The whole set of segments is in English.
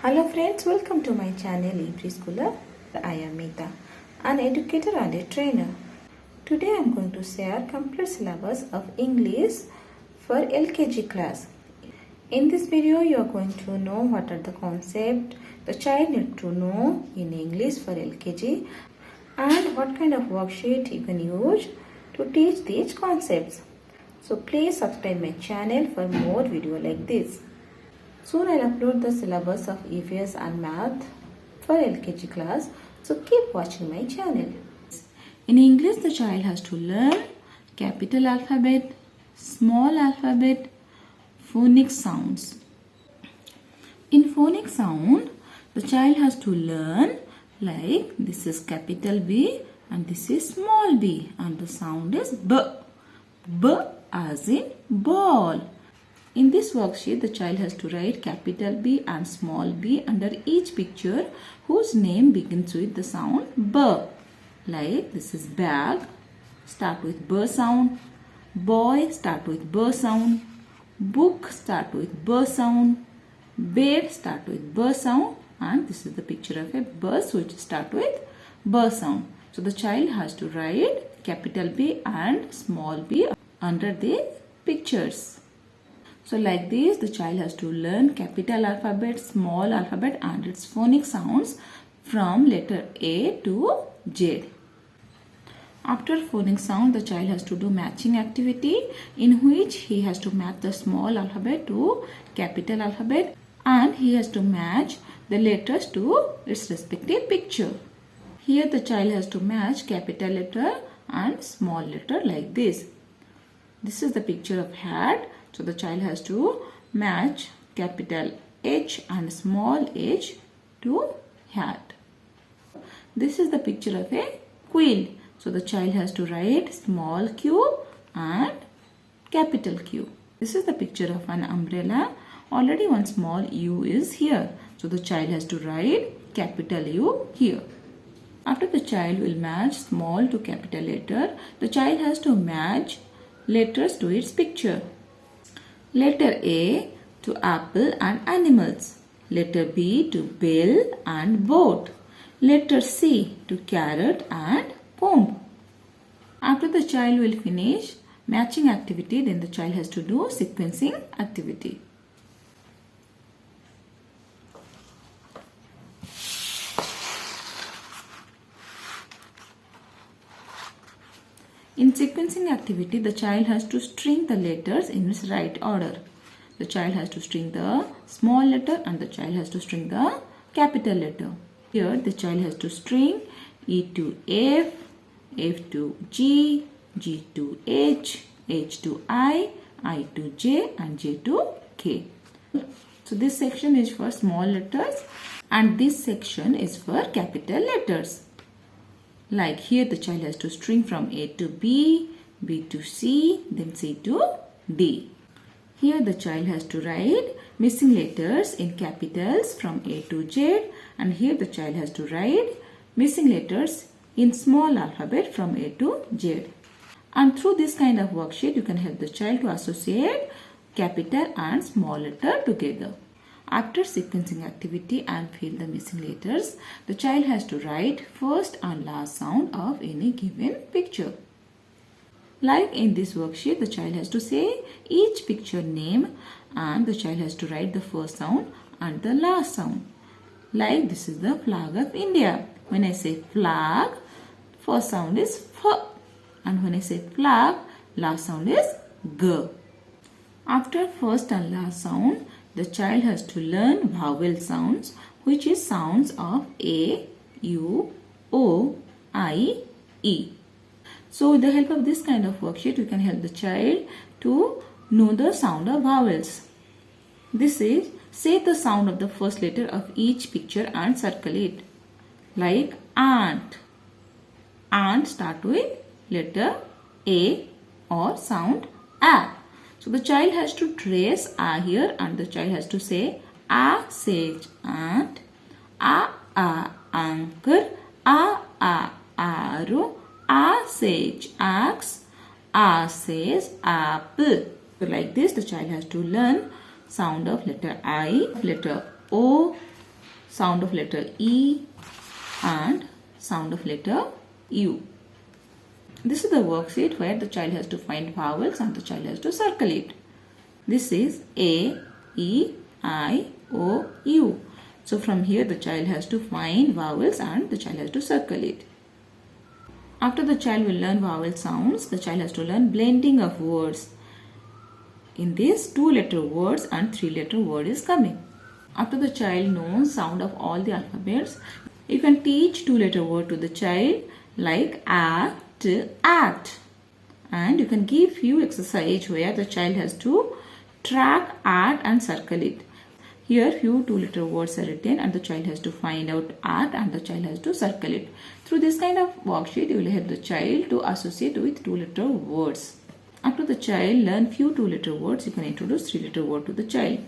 Hello friends, welcome to my channel Epreschooler. I am Meeta, an educator and a trainer. Today I am going to share complete syllabus of English for LKG class. In this video you are going to know what are the concepts the child need to know in English for LKG and what kind of worksheet you can use to teach these concepts. So please subscribe my channel for more video like this. Soon I'll upload the syllabus of EVS and Math for LKG class, so keep watching my channel. In English, the child has to learn capital alphabet, small alphabet, phonics sounds. In phonics sound, the child has to learn like this is capital B and this is small b and the sound is B. B as in ball. In this worksheet, the child has to write capital B and small b under each picture whose name begins with the sound B. Like this is bag, start with B sound. Boy, start with B sound. Book, start with B sound. Bed, start with B sound. And this is the picture of a bus which start with B sound. So the child has to write capital B and small b under the pictures. So like this, the child has to learn capital alphabet, small alphabet and its phonic sounds from letter A to Z. After phonic sound, the child has to do matching activity in which he has to match the small alphabet to capital alphabet and he has to match the letters to its respective picture. Here the child has to match capital letter and small letter like this. This is the picture of hat. So the child has to match capital H and small h to hat. This is the picture of a quill. So the child has to write small q and capital Q. This is the picture of an umbrella. Already one small u is here. So the child has to write capital U here. After the child will match small to capital letter, the child has to match letters to its picture. Letter A to apple and animals. Letter B to bell and boat. Letter C to carrot and comb. After the child will finish matching activity, then the child has to do sequencing activity. In sequencing activity, the child has to string the letters in its right order. The child has to string the small letter and the child has to string the capital letter. Here, the child has to string E to F, F to G, G to H, H to I to J and J to K. So this section is for small letters and this section is for capital letters. Like here the child has to string from A to B, B to C, then C to D. Here the child has to write missing letters in capitals from A to Z and here the child has to write missing letters in small alphabet from A to Z. And through this kind of worksheet you can help the child to associate capital and small letter together. After sequencing activity and fill the missing letters, the child has to write first and last sound of any given picture. Like in this worksheet, the child has to say each picture name and the child has to write the first sound and the last sound. Like this is the flag of India. When I say flag, first sound is F and when I say flag, last sound is G. After first and last sound, the child has to learn vowel sounds, which is sounds of A, U, O, I, E. So with the help of this kind of worksheet, you can help the child to know the sound of vowels. This is, say the sound of the first letter of each picture and circle it. Like ant. Ant start with letter A or sound A. So the child has to trace A here and the child has to say A sage ant, A anchor, A arrow, A sage axe, A says apple. So like this the child has to learn sound of letter I, letter O, sound of letter E and sound of letter U. This is the worksheet where the child has to find vowels and the child has to circle it. This is A, E, I, O, U. So from here the child has to find vowels and the child has to circle it. After the child will learn vowel sounds, the child has to learn blending of words. In this, 2-letter words and 3-letter word is coming. After the child knows sound of all the alphabets, you can teach 2-letter word to the child like act, act. And you can give few exercise where the child has to track, act and circle it. Here few 2-letter words are written and the child has to find out act and the child has to circle it. Through this kind of worksheet, you will help the child to associate with 2-letter words. After the child learn few 2-letter words, you can introduce 3-letter word to the child.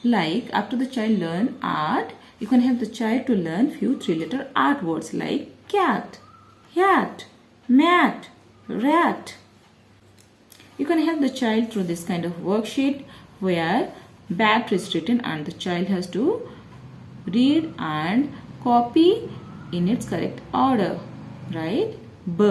Like after the child learn art, you can help the child to learn few 3-letter art words like cat, hat, mat, rat. You can help the child through this kind of worksheet where bat is written and the child has to read and copy in its correct order. Right? B,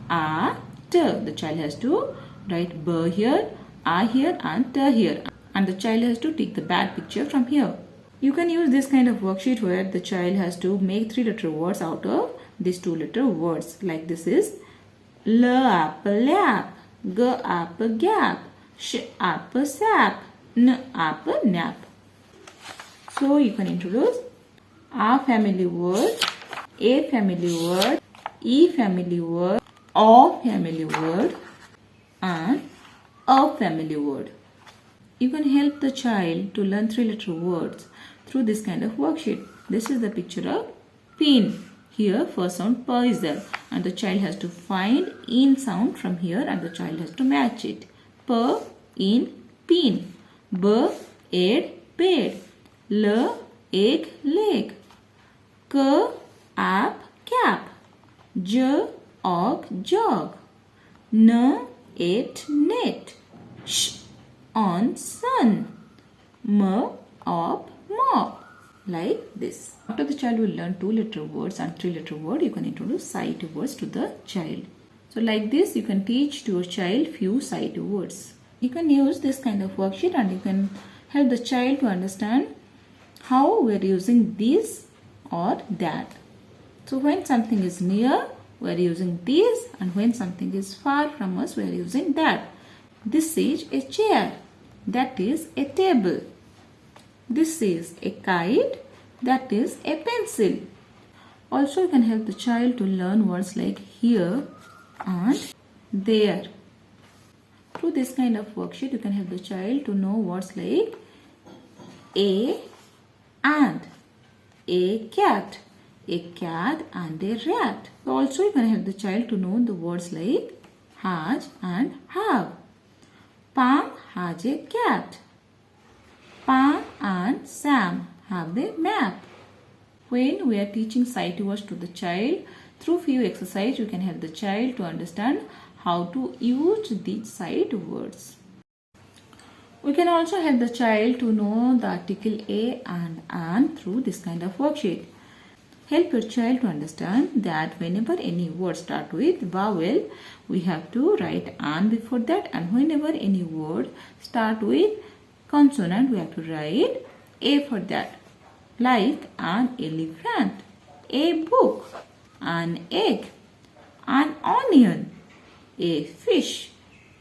A, T. The child has to write B here, A here and T here. And the child has to take the bat picture from here. You can use this kind of worksheet where the child has to make 3-letter words out of these 2-letter words. Like this is L apple lap, G apple gap, Sh apple sap, N apple nap. So you can introduce A family word, A family word, E family word, O family word and A family word. You can help the child to learn 3-letter words through this kind of worksheet. This is the picture of pin. Here first sound P is there and the child has to find in sound from here and the child has to match it. P, in, pin. B, ed, bed. L, egg, leg. K, app, cap. J, og, jog. N, et, net. Sh, on, sun. M, op, mop. Like this. After the child will learn 2-letter words and 3-letter word, you can introduce sight words to the child. So like this, you can teach to your child few sight words. You can use this kind of worksheet and you can help the child to understand how we are using this or that. So when something is near, we are using this, and when something is far from us, we are using that. This is a chair. That is a table. This is a kite. That is a pencil. Also, you can help the child to learn words like here and there. Through this kind of worksheet, you can help the child to know words like a and a cat and a rat. Also, you can help the child to know the words like has and have. Pam has a cat. Pam and Sam have a map. When we are teaching sight words to the child, through few exercises, you can help the child to understand how to use these sight words. We can also help the child to know the article a and an through this kind of worksheet. Help your child to understand that whenever any word start with vowel, we have to write an before that, and whenever any word start with consonant, we have to write a for that. Like an elephant, a book, an egg, an onion, a fish,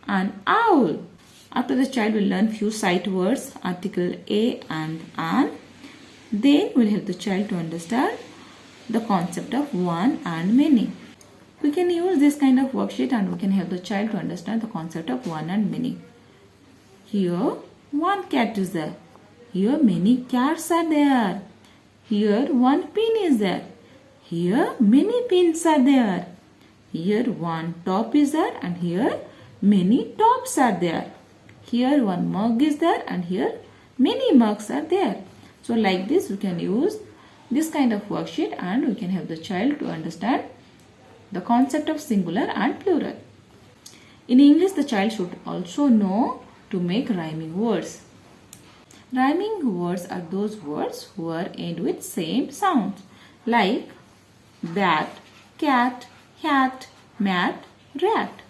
an owl. After the child will learn few sight words, article a and an, then we'll help the child to understand the concept of one and many. We can use this kind of worksheet and we can help the child to understand the concept of one and many. Here, one cat is there. Here, many cats are there. Here, one pin is there. Here, many pins are there. Here, one top is there, and here, many tops are there. Here, one mug is there, and here, many mugs are there. So, like this, we can use this kind of worksheet and we can help the child to understand the concept of singular and plural. In English, the child should also know to make rhyming words. Rhyming words are those words who are end with same sounds like bat, cat, hat, mat, rat.